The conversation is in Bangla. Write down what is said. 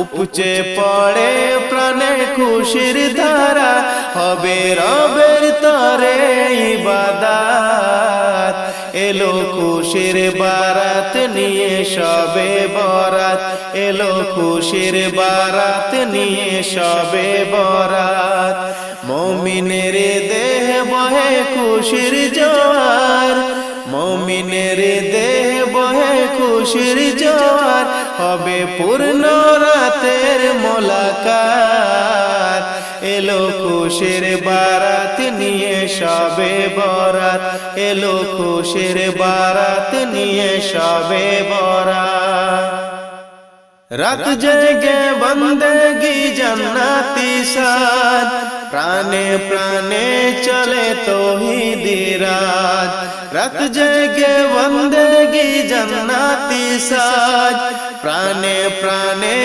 উপচে পড়ে প্রাণে খুশির ধারা, হবে রবের তরে ইবাদত। এলো খুশির বারাত নিয়ে শবে বরাত, এলো খুশির বারাত নিয়ে শবে বরাত। মুমিনের দেহ বহে খুশির জোয়ার, মুমিনের দেহ বহে খুশির জোয়ার, হবে পূর্ণ রাতের মোলাকাত। এলো খুশির বারাত নিয়ে শবে বরাত, এলো খুশির বারাত নিয়ে শবে বরাত। রাত জেগে বন্দেগি জান্নাতি সাদ, প্রাণে প্রাণে চলে তৌহিদি রাত। রাত জেগে বন্দেগি জান্নাতি সাদ, প্রাণে প্রাণে